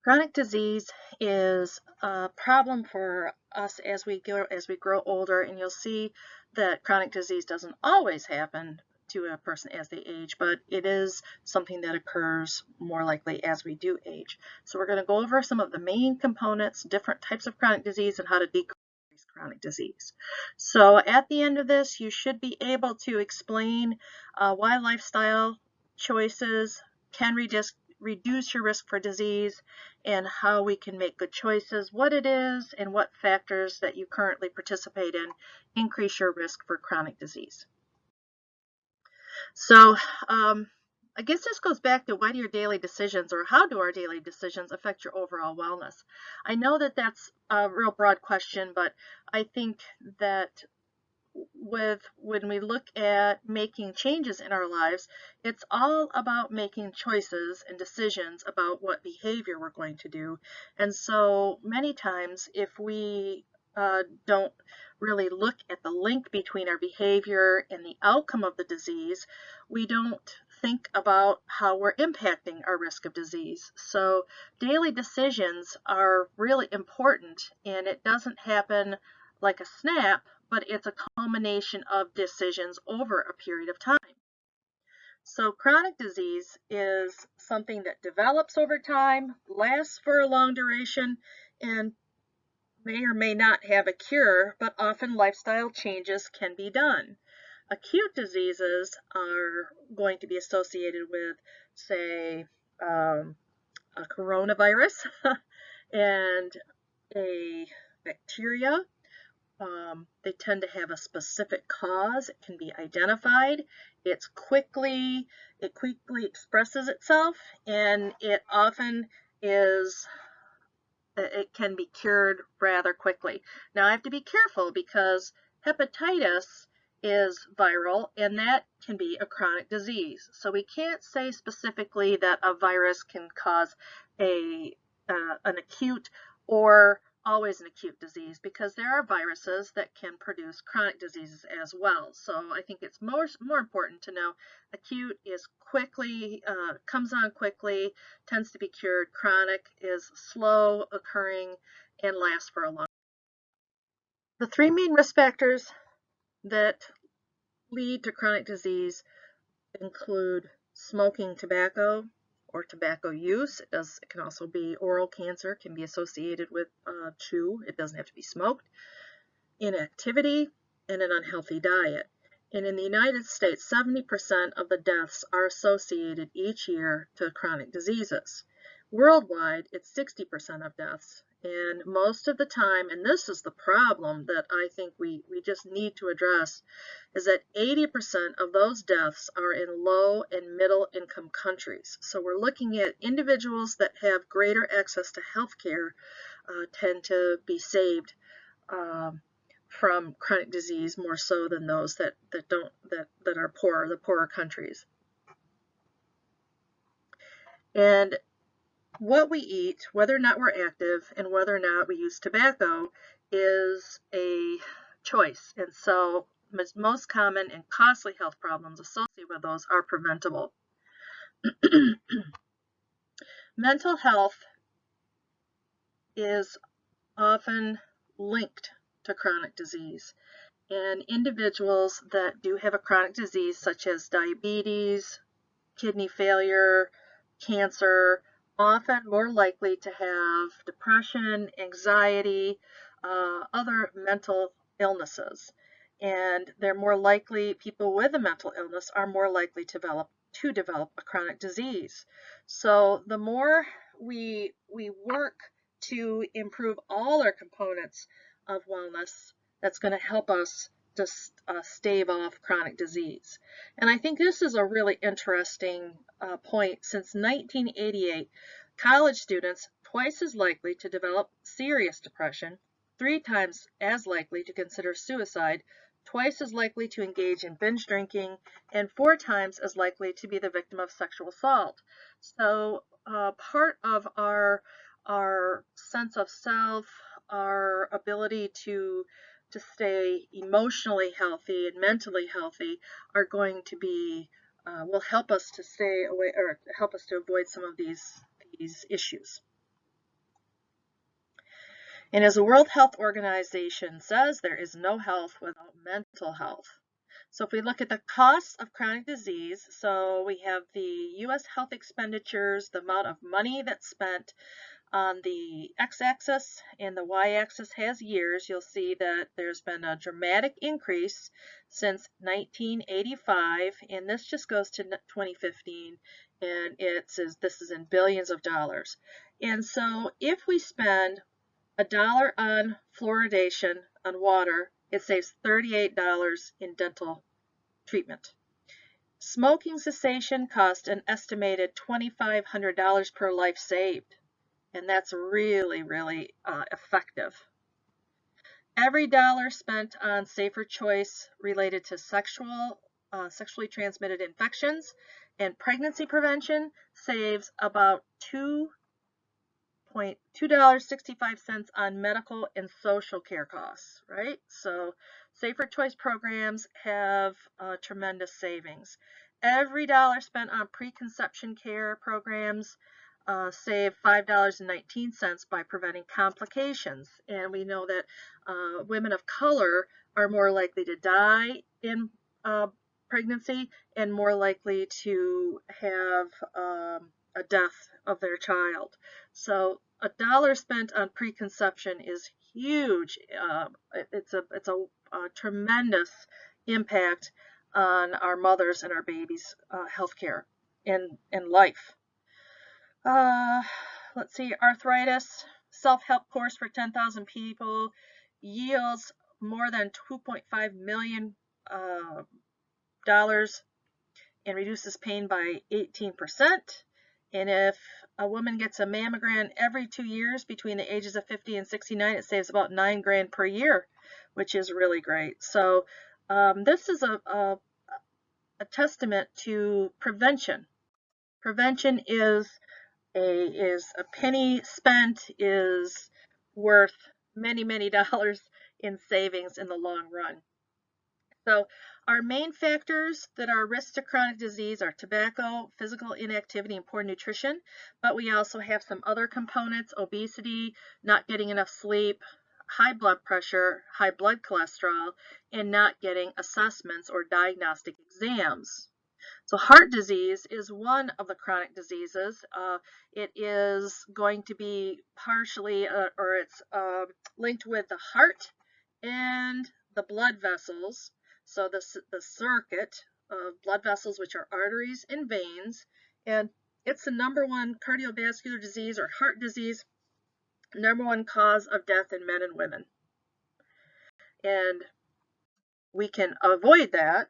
Chronic disease is a problem for us as we grow older, and you'll see that chronic disease doesn't always happen to a person as they age, but it is something that occurs more likely as we do age. So we're going to go over some of the main components, different types of chronic disease, and how to decrease chronic disease. So at the end of this, you should be able to explain why lifestyle choices can reduce your risk for disease, and how we can make good choices, what it is, and what factors that you currently participate in increase your risk for chronic disease. So I guess this goes back to why do your daily decisions, or how do our daily decisions affect your overall wellness? I know that that's a real broad question, but I think that when we look at making changes in our lives, it's all about making choices and decisions about what behavior we're going to do. And so many times, if we don't really look at the link between our behavior and the outcome of the disease, we don't think about how we're impacting our risk of disease. So daily decisions are really important, and it doesn't happen like a snap, but it's a culmination of decisions over a period of time. So chronic disease is something that develops over time, lasts for a long duration, and may or may not have a cure, but often lifestyle changes can be done. Acute diseases are going to be associated with, say, a coronavirus and a bacteria. They tend to have a specific cause. It can be identified. It quickly expresses itself, and it often is it can be cured rather quickly. Now I have to be careful because hepatitis is viral, and that can be a chronic disease. So we can't say specifically that a virus can cause an acute or always an acute disease, because there are viruses that can produce chronic diseases as well. So I think it's more important to know acute is quickly comes on quickly, tends to be cured. Chronic is slow occurring and lasts for a long time. The three main risk factors that lead to chronic disease include smoking tobacco or tobacco use. It can also be oral cancer, can be associated with chew. It doesn't have to be smoked. Inactivity and an unhealthy diet. And in the United States, 70% of the deaths are associated each year to chronic diseases. Worldwide, it's 60% of deaths. And most of the time, and this is the problem that I think we just need to address, is that 80% of those deaths are in low and middle income countries. So we're looking at individuals that have greater access to health care tend to be saved from chronic disease more so than those that are poorer, the poorer countries. And what we eat, whether or not we're active, and whether or not we use tobacco is a choice. And so most common and costly health problems associated with those are preventable. Mental health is often linked to chronic disease. And individuals that do have a chronic disease, such as diabetes, kidney failure, cancer, often more likely to have depression, anxiety, other mental illnesses. And they're more likely, people with a mental illness are more likely to develop a chronic disease. So the more we work to improve all our components of wellness, that's going to help us to stave off chronic disease. And I think this is a really interesting point. Since 1988, college students twice as likely to develop serious depression, 3 times as likely to consider suicide, twice as likely to engage in binge drinking, and 4 times as likely to be the victim of sexual assault. So part of our sense of self, our ability to stay emotionally healthy and mentally healthy are going to be will help us to stay away, or help us to avoid some of these issues. And as the World Health Organization says, there is no health without mental health. So if we look at the costs of chronic disease, so we have the U.S. health expenditures, the amount of money that's spent on the x-axis, and the y-axis has years. You'll see that there's been a dramatic increase since 1985, and this just goes to 2015, and this is in billions of dollars. And so if we spend $1 on fluoridation on water, it saves $38 in dental treatment. Smoking cessation costs an estimated $2,500 per life saved, and that's really, really effective. Every dollar spent on safer choice related to sexually transmitted infections and pregnancy prevention saves about $2.65 on medical and social care costs, right? So safer choice programs have tremendous savings. Every dollar spent on preconception care programs save $5.19 by preventing complications. And we know that women of color are more likely to die in pregnancy and more likely to have a death of their child. So $1 spent on preconception is huge. It's a tremendous impact on our mothers and our babies' health care and life. Let's see, arthritis, self-help course for 10,000 people yields more than $2.5 million and reduces pain by 18%. And if a woman gets a mammogram every 2 years between the ages of 50 and 69, it saves about $9,000 per year, which is really great. So this is a testament to prevention. Prevention is a penny spent is worth many, many dollars in savings in the long run. So our main factors that are risks to chronic disease are tobacco, physical inactivity, and poor nutrition, but we also have some other components: obesity, not getting enough sleep, high blood pressure, high blood cholesterol, and not getting assessments or diagnostic exams. So heart disease is one of the chronic diseases. It is going to be partially, or it's linked with the heart and the blood vessels. So the circuit of blood vessels, which are arteries and veins, and it's the #1 cardiovascular disease or heart disease, #1 cause of death in men and women. And we can avoid that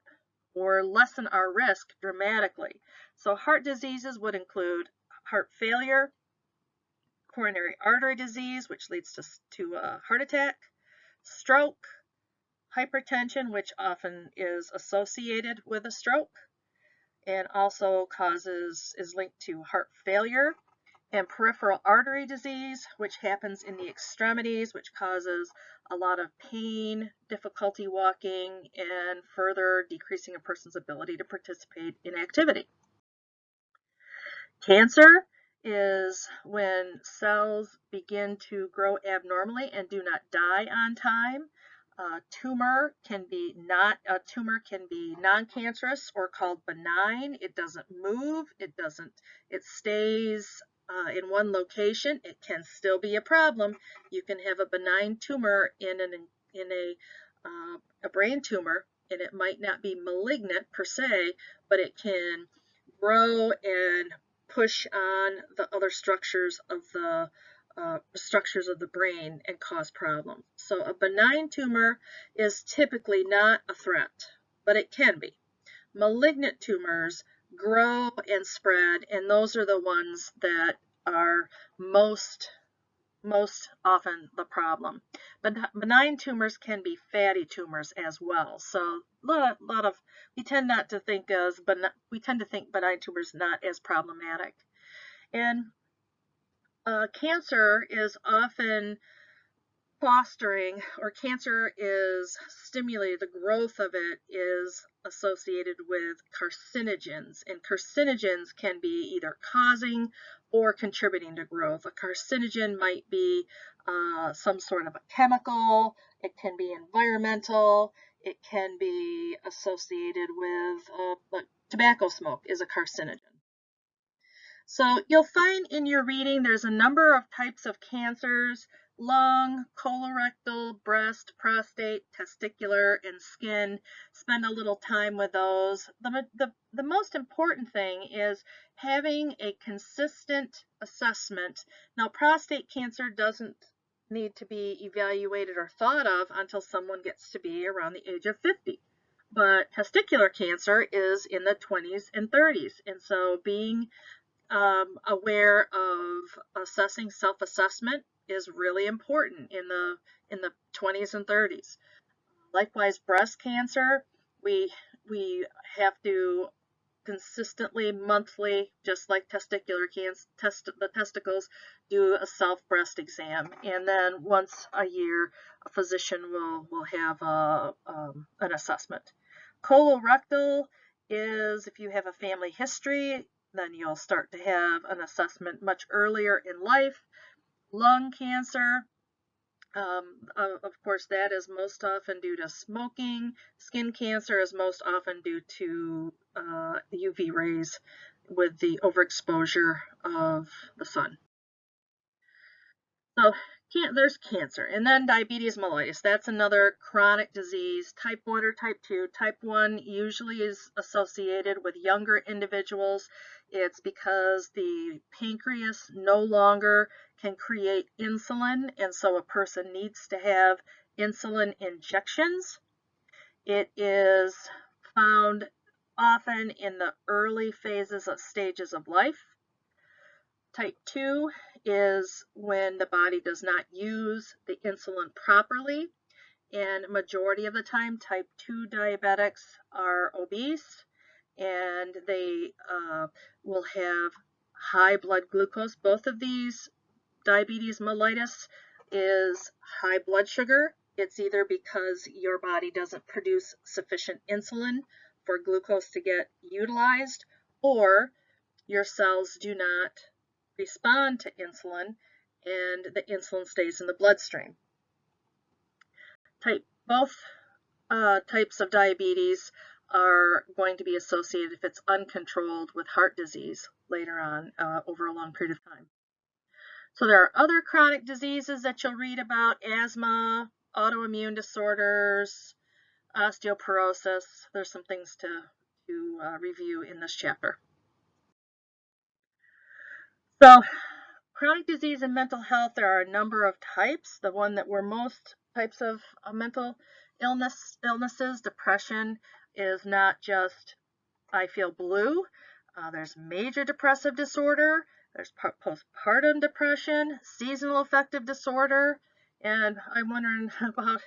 or lessen our risk dramatically. So heart diseases would include heart failure, coronary artery disease, which leads to a heart attack, stroke, hypertension, which often is associated with a stroke and also is linked to heart failure, and peripheral artery disease, which happens in the extremities, which causes a lot of pain, difficulty walking, and further decreasing a person's ability to participate in activity. Cancer is when cells begin to grow abnormally and do not die on time. Tumor can be non-cancerous or called benign. It doesn't move. It stays in one location. It can still be a problem. You can have a benign tumor in a brain tumor, and it might not be malignant per se, but it can grow and push on the other structures of the brain and cause problems. So a benign tumor is typically not a threat, but it can be. Malignant tumors grow and spread, and those are the ones that are most often the problem. But benign tumors can be fatty tumors as well. So we tend to think benign tumors not as problematic. And cancer is often fostering, or cancer is stimulated, the growth of it is associated with carcinogens, and carcinogens can be either causing or contributing to growth. A carcinogen might be some sort of a chemical, it can be environmental, it can be associated with like tobacco smoke is a carcinogen. So you'll find in your reading there's a number of types of cancers: lung, colorectal, breast, prostate, testicular, and skin. Spend a little time with those. The most important thing is having a consistent assessment. Now, prostate cancer doesn't need to be evaluated or thought of until someone gets to be around the age of 50. But testicular cancer is in the 20s and 30s. And so being aware of assessing self-assessment is really important in the 20s and 30s. Likewise, breast cancer, we have to consistently, monthly, just like testicular cancer, the testicles, do a self breast exam, and then once a year, a physician will have an assessment. Colorectal is if you have a family history, then you'll start to have an assessment much earlier in life. Lung cancer, of course, that is most often due to smoking. Skin cancer is most often due to UV rays with the overexposure of the sun. So there's cancer. And then diabetes mellitus. That's another chronic disease, type 1 or type 2. Type 1 usually is associated with younger individuals. It's because the pancreas no longer can create insulin, and so a person needs to have insulin injections. It is found often in the early stages of life. Type 2 is when the body does not use the insulin properly, and majority of the time type 2 diabetics are obese, and they will have high blood glucose. Both of these, diabetes mellitus is high blood sugar. It's either because your body doesn't produce sufficient insulin for glucose to get utilized, or your cells do not respond to insulin and the insulin stays in the bloodstream. Both types of diabetes are going to be associated, if it's uncontrolled, with heart disease later on over a long period of time. So there are other chronic diseases that you'll read about: asthma, autoimmune disorders, osteoporosis. There's some things to review in this chapter. So chronic disease and mental health, there are a number of types. The one that we're most types of mental illnesses, depression, is not just I feel blue. There's major depressive disorder, there's postpartum depression, seasonal affective disorder, and I'm wondering about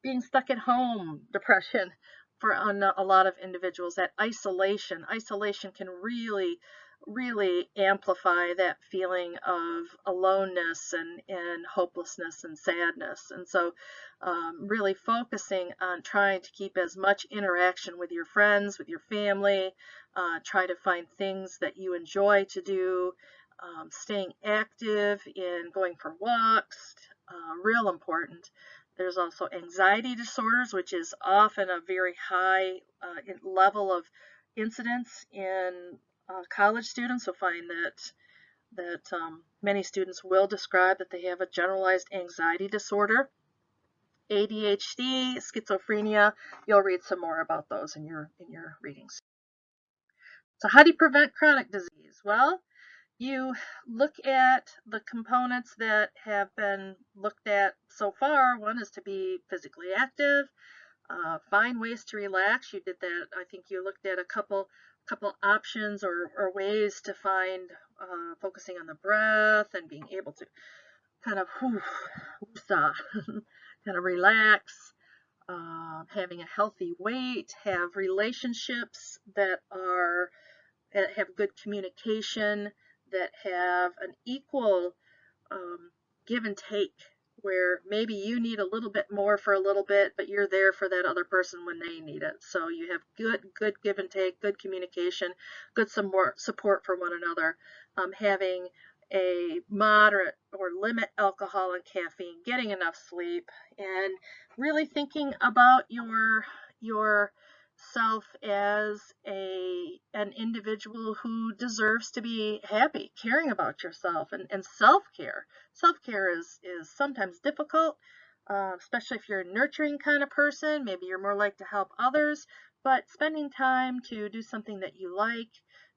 being stuck at home depression for a lot of individuals. That isolation can really amplify that feeling of aloneness and hopelessness and sadness. And so really focusing on trying to keep as much interaction with your friends, with your family, try to find things that you enjoy to do, staying active in going for walks, real important. There's also anxiety disorders, which is often a very high level of incidence in college students. Will find that many students will describe that they have a generalized anxiety disorder. ADHD, schizophrenia, you'll read some more about those in your readings. So how do you prevent chronic disease? Well, you look at the components that have been looked at so far. One is to be physically active, find ways to relax. You did that. I think you looked at a couple options or ways to find focusing on the breath and being able to kind of kind of relax, having a healthy weight, have relationships that have good communication, that have an equal give and take where maybe you need a little bit more for a little bit, but you're there for that other person when they need it. So you have good give and take, good communication, good support for one another. Having a moderate or limit alcohol and caffeine, getting enough sleep, and really thinking about yourself as an individual who deserves to be happy, caring about yourself, and self-care. Self-care is sometimes difficult, especially if you're a nurturing kind of person. Maybe you're more like to help others, but spending time to do something that you like,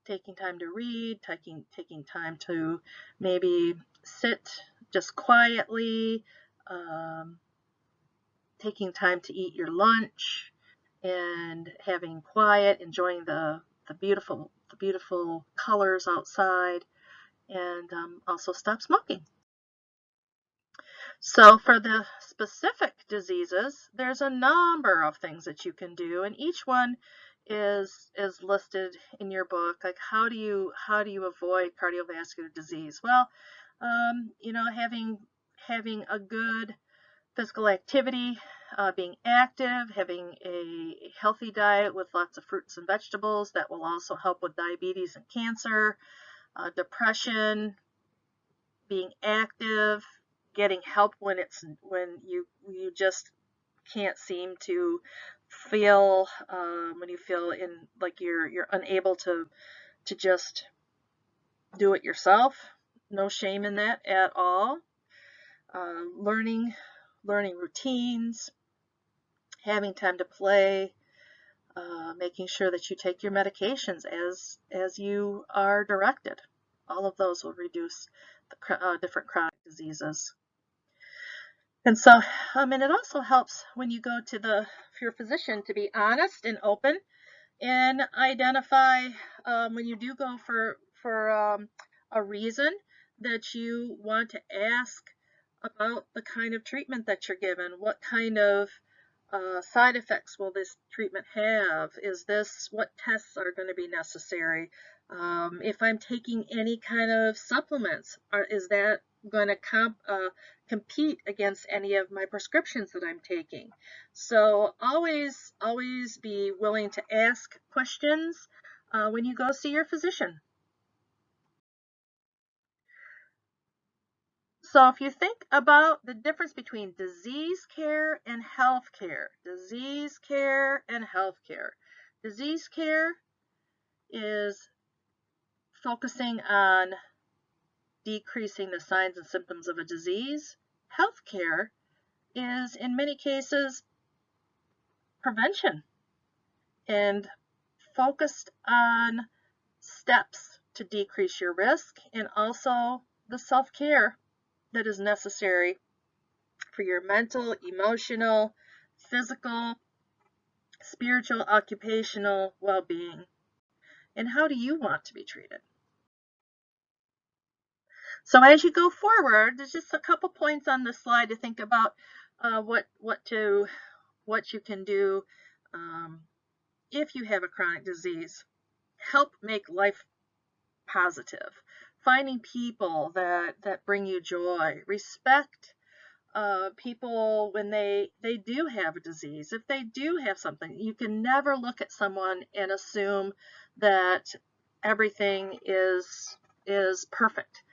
taking time to read, taking time to maybe sit just quietly, um, taking time to eat your lunch, and having quiet, enjoying the beautiful colors outside, and also stop smoking. So for the specific diseases, there's a number of things that you can do, and each one is listed in your book. Like how do you avoid cardiovascular disease? Well, having a good physical activity, being active, having a healthy diet with lots of fruits and vegetables that will also help with diabetes and cancer, depression, being active, getting help when you just can't seem to feel when you feel in like you're unable to just do it yourself. No shame in that at all. Learning routines, having time to play, making sure that you take your medications as you are directed. All of those will reduce the different chronic diseases. And so, and it also helps when you go to your physician to be honest and open and identify when you do go for a reason that you want to ask about the kind of treatment that you're given. What kind of side effects will this treatment have? What tests are going to be necessary? If I'm taking any kind of supplements, is that going to compete against any of my prescriptions that I'm taking? So always be willing to ask questions when you go see your physician. So if you think about the difference between disease care and health care, disease care is focusing on decreasing the signs and symptoms of a disease. Health care is in many cases prevention and focused on steps to decrease your risk and also the self-care that is necessary for your mental, emotional, physical, spiritual, occupational well-being. And how do you want to be treated? So as you go forward, there's just a couple points on the slide to think about what you can do if you have a chronic disease. Help make life positive. Finding people that bring you joy. Respect people when they do have a disease. If they do have something, you can never look at someone and assume that everything is perfect.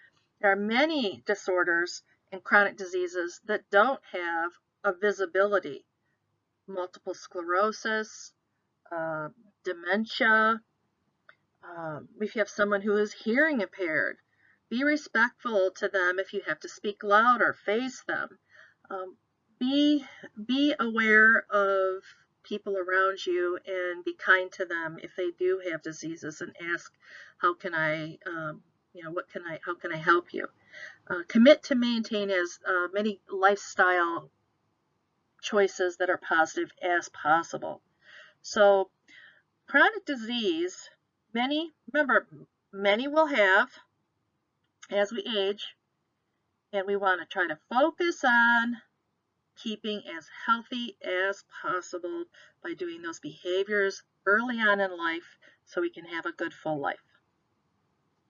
There are many disorders and chronic diseases that don't have a visibility. Multiple sclerosis, uh, dementia. If you have someone who is hearing impaired, be respectful to them if you have to speak loud or face them. Um, be aware of people around you and be kind to them if they do have diseases, and ask, how can I, how can I help you? Commit to maintain as many lifestyle choices that are positive as possible. So chronic disease, many will have as we age, and we want to try to focus on keeping as healthy as possible by doing those behaviors early on in life so we can have a good full life.